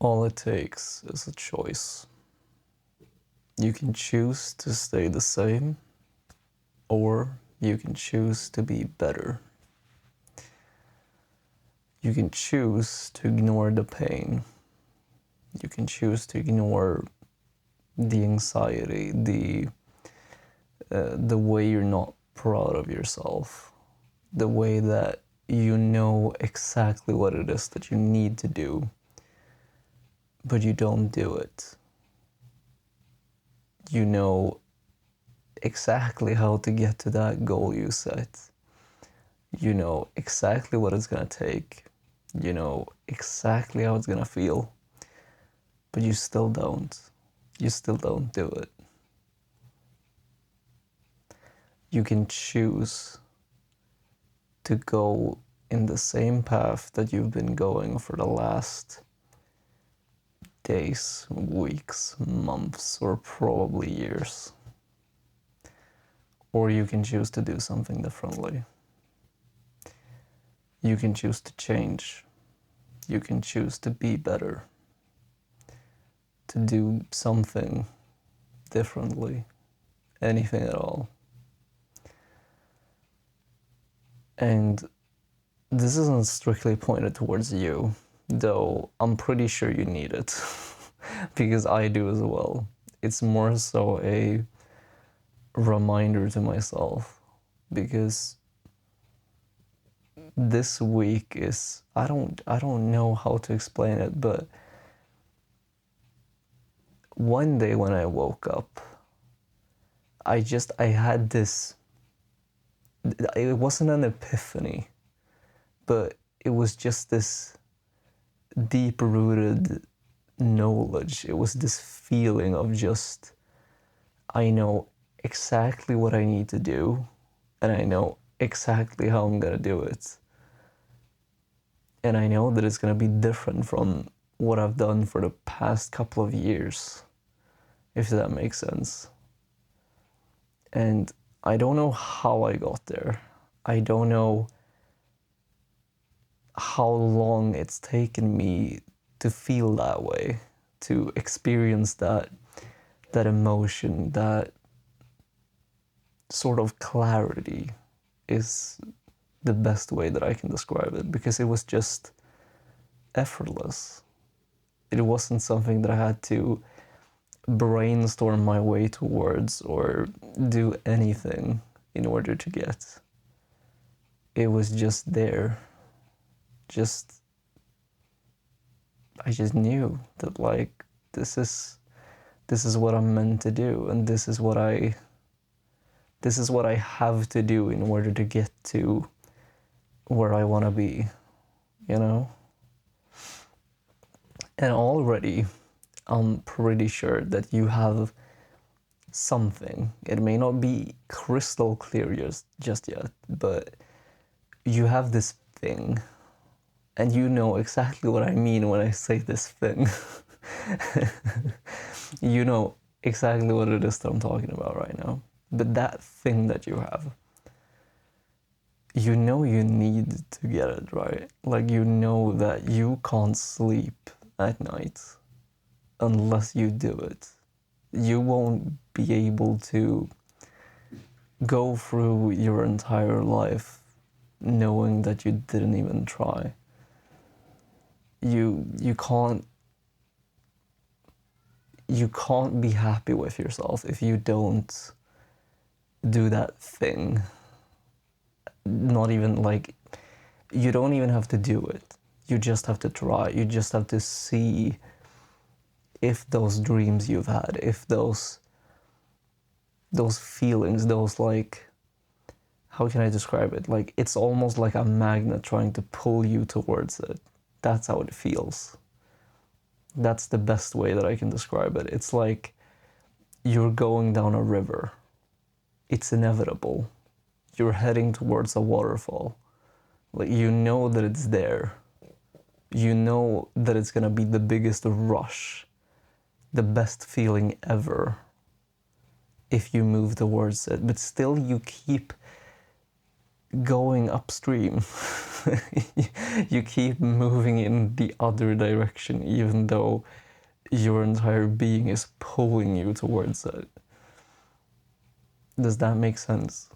All it takes is a choice. You can choose to stay the same, or you can choose to be better. You can choose to ignore the pain. You can choose to ignore the anxiety, the way you're not proud of yourself, the way that you know exactly what it is that you need to do, but you don't do it. You know exactly how to get to that goal you set. You know exactly what it's gonna take. You know exactly how it's gonna feel, but you still don't. You still don't do it. You can choose to go in the same path that you've been going for the last days, weeks, months, or probably years. Or you can choose to do something differently. You can choose to change. You can choose to be better, to do something differently, anything at all. And this isn't strictly pointed towards you, though I'm pretty sure you need it, because I do as well. It's more so a reminder to myself, because this week is, I don't know how to explain it, but one day when I woke up, I had this, it wasn't an epiphany, but it was just this deep rooted knowledge. It was this feeling of just, I know exactly what I need to do, and I know exactly how I'm gonna do it. And I know that it's gonna be different from what I've done for the past couple of years, if that makes sense. And I don't know how I got there. I don't know how long it's taken me to feel that way, to experience that emotion, that sort of clarity is the best way that I can describe it, because it was just effortless. It wasn't something that I had to brainstorm my way towards or do anything in order to get. It was just there. Just, I just knew that, like, this is what I'm meant to do, and this is what I have to do in order to get to where I want to be, you know? And already I'm pretty sure that you have something. It may not be crystal clear just yet, but you have this thing, and you know exactly what I mean when I say this thing. You know exactly what it is that I'm talking about right now. But that thing that you have, you know you need to get it right. Like, you know that you can't sleep at night unless you do it. You won't be able to go through your entire life knowing that you didn't even try. You can't be happy with yourself if you don't do that thing. Not even, like, you don't even have to do it. You just have to try. You just have to see if those dreams you've had, if those feelings, those, like, how can I describe it? Like, it's almost like a magnet trying to pull you towards it. That's how it feels. That's the best way that I can describe it. It's like you're going down a river. It's inevitable. You're heading towards a waterfall. Like, you know that it's there. You know that it's gonna be the biggest rush, the best feeling ever – if you move towards it, but still you keep going upstream. You keep moving in the other direction, even though your entire being is pulling you towards it. Does that make sense?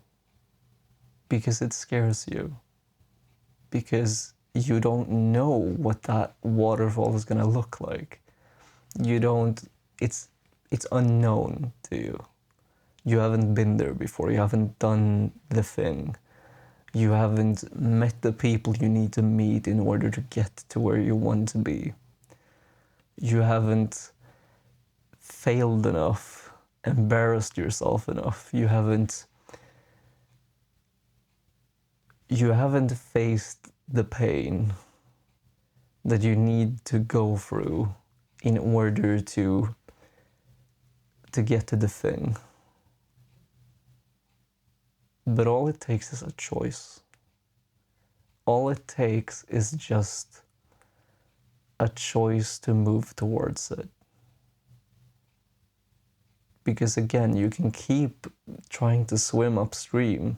Because it scares you. Because you don't know what that waterfall is gonna look like. You don't, it's unknown to you. You haven't been there before, you haven't done the thing. You haven't met the people you need to meet in order to get to where you want to be. You haven't failed enough, embarrassed yourself enough. You haven't faced the pain that you need to go through in order to get to the thing. But all it takes is a choice. All it takes is just a choice to move towards it. Because again, you can keep trying to swim upstream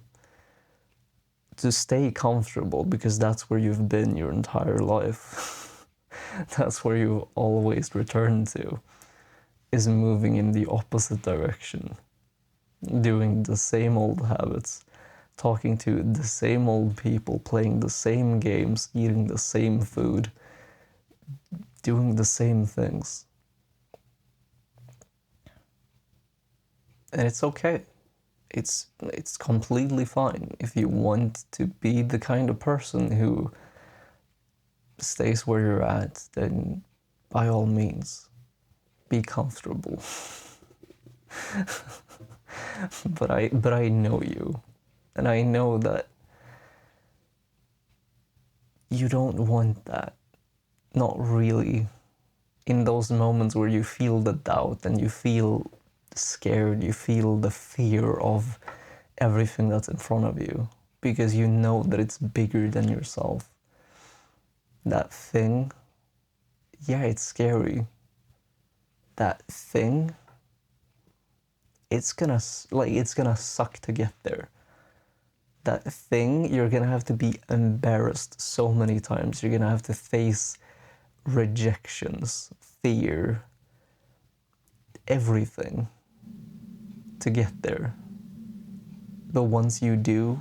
to stay comfortable, because that's where you've been your entire life. That's where you've always returned to, is moving in the opposite direction, doing the same old habits, talking to the same old people, playing the same games, eating the same food, doing the same things. And it's okay. It's completely fine. If you want to be the kind of person who stays where you're at, then by all means, be comfortable. But I know you, and I know that you don't want that. Not really. In those moments where you feel the doubt and you feel scared, you feel the fear of everything that's in front of you, because you know that it's bigger than yourself. That thing, yeah, it's scary. That thing, it's gonna suck to get there. That thing, you're gonna have to be embarrassed so many times. You're gonna have to face rejections, fear, everything to get there. But once you do,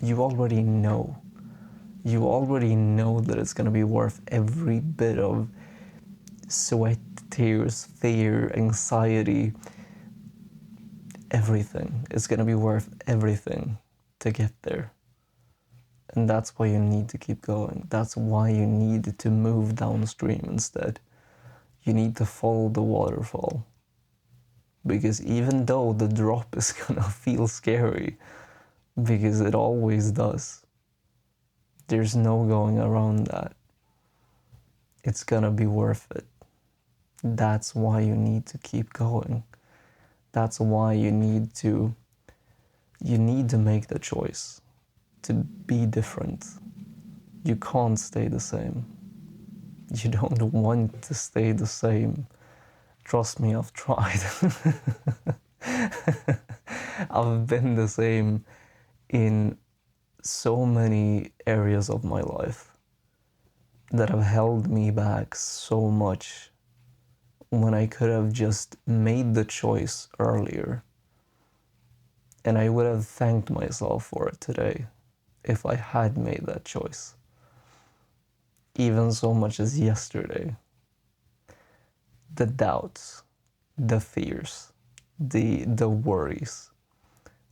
you already know. You already know that it's gonna be worth every bit of sweat, tears, fear, anxiety, everything. It's gonna be worth everything to get there. And that's why you need to keep going. That's why you need to move downstream instead. You need to follow the waterfall. Because even though the drop is gonna feel scary, because it always does, there's no going around that. It's gonna be worth it. That's why you need to keep going. That's why you need to make the choice to be different. You can't stay the same. You don't want to stay the same. Trust me, I've tried. I've been the same in so many areas of my life that have held me back so much when I could have just made the choice earlier. And I would have thanked myself for it today if I had made that choice. Even so much as yesterday. The doubts, the fears, the worries,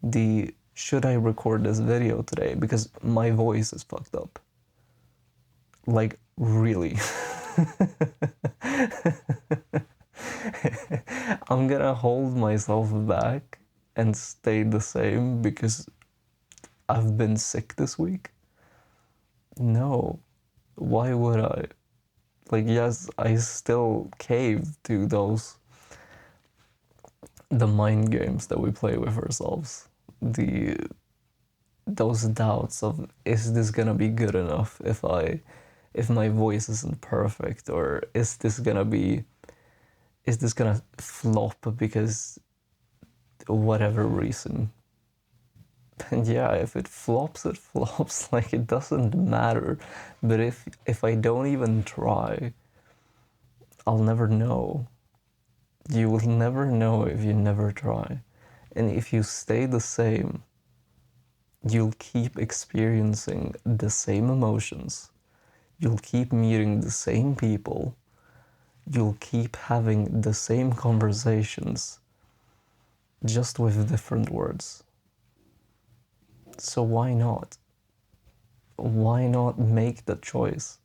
the should I record this video today because my voice is fucked up. Like, really. I'm gonna hold myself back and stay the same because I've been sick this week? No. Why would I? Like, yes, I still cave to the mind games that we play with ourselves. Those doubts of, is this gonna be good enough if my voice isn't perfect, or is this gonna flop because whatever reason. And yeah, if it flops, it flops. Like, it doesn't matter. But if I don't even try, I'll never know. You will never know if you never try. And if you stay the same, you'll keep experiencing the same emotions. You'll keep meeting the same people. You'll keep having the same conversations, just with different words. So why not? Why not make the choice?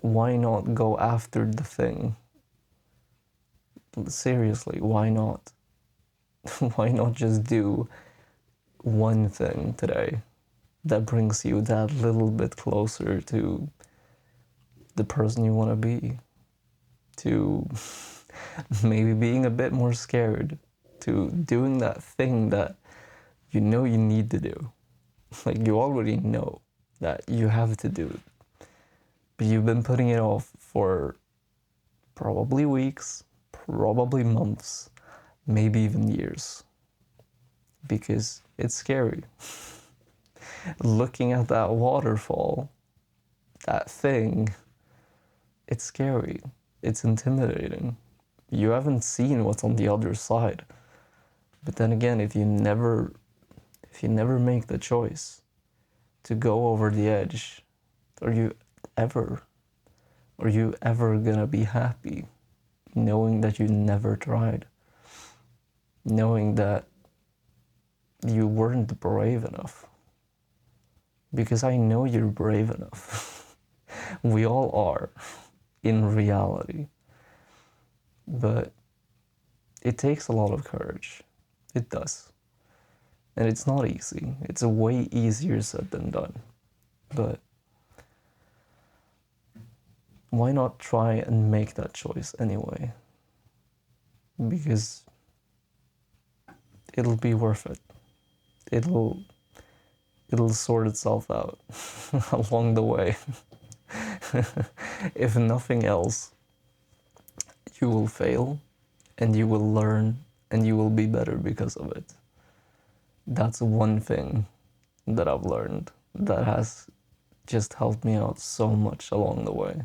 Why not go after the thing? Seriously, why not? Why not just do one thing today that brings you that little bit closer to the person you want to be? To maybe being a bit more scared, to doing that thing that you know you need to do. Like, you already know that you have to do it, but you've been putting it off for probably weeks, probably months, maybe even years, because it's scary. Looking at that waterfall, that thing, it's scary. It's intimidating. You haven't seen what's on the other side. But then again, if you never make the choice to go over the edge, are you ever gonna be happy knowing that you never tried? Knowing that you weren't brave enough? Because I know you're brave enough. We all are, in reality. But it takes a lot of courage. It does. And it's not easy. It's a way easier said than done. But why not try and make that choice anyway? Because it'll be worth it. It'll sort itself out along the way. If nothing else, you will fail and you will learn and you will be better because of it. That's one thing that I've learned that has just helped me out so much along the way.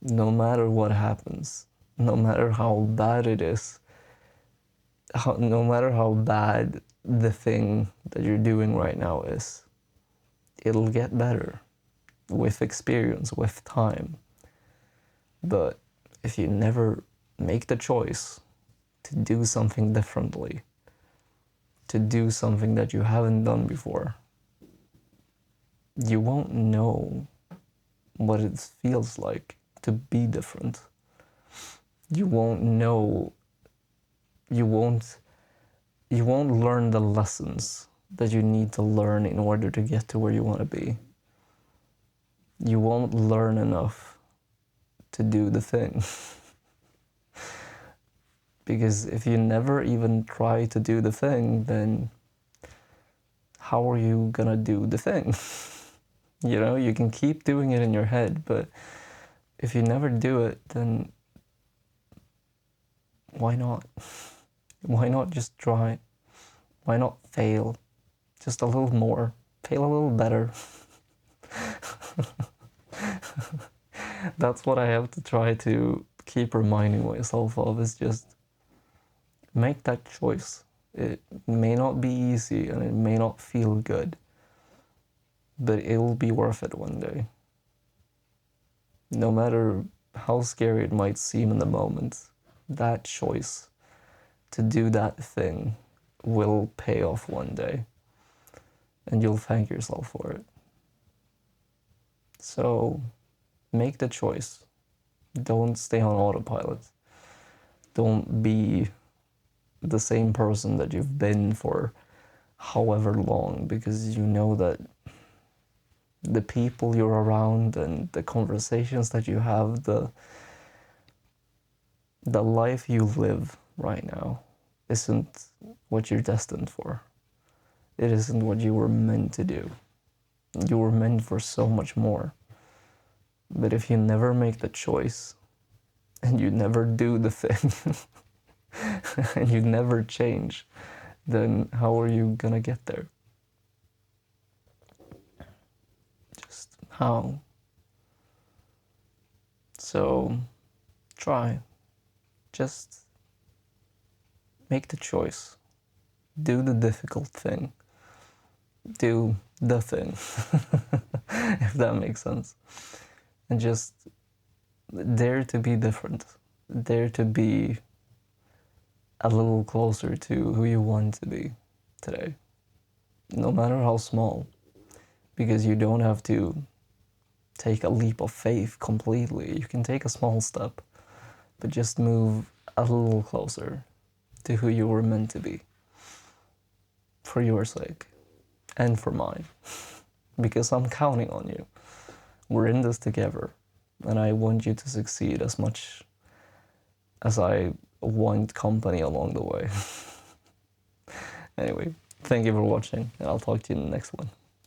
No matter what happens, no matter how bad it is, no matter how bad the thing that you're doing right now is, it'll get better with experience, with time. But if you never make the choice to do something differently, to do something that you haven't done before, you won't know what it feels like to be different. You won't know, you won't learn the lessons that you need to learn in order to get to where you want to be. You won't learn enough to do the thing. Because if you never even try to do the thing, then how are you gonna do the thing? You know, you can keep doing it in your head, but if you never do it, then why not? Why not just try? Why not fail? Just a little more. Fail a little better. That's what I have to try to keep reminding myself of, is just make that choice. It may not be easy and it may not feel good, but it will be worth it one day. No matter how scary it might seem in the moment, that choice to do that thing will pay off one day, and you'll thank yourself for it. So make the choice. Don't stay on autopilot. Don't be the same person that you've been for however long, because you know that the people you're around and the conversations that you have, the life you live right now isn't what you're destined for. It isn't what you were meant to do. You were meant for so much more. But if you never make the choice, and you never do the thing, and you never change, then how are you gonna get there? Just how? So try. Just make the choice. Do the difficult thing. Do the thing. If that makes sense. And just dare to be different. Dare to be a little closer to who you want to be today. No matter how small. Because you don't have to take a leap of faith completely. You can take a small step, but just move a little closer to who you were meant to be. For your sake. And for mine. Because I'm counting on you. We're in this together. And I want you to succeed as much as I want company along the way. Anyway, thank you for watching, and I'll talk to you in the next one.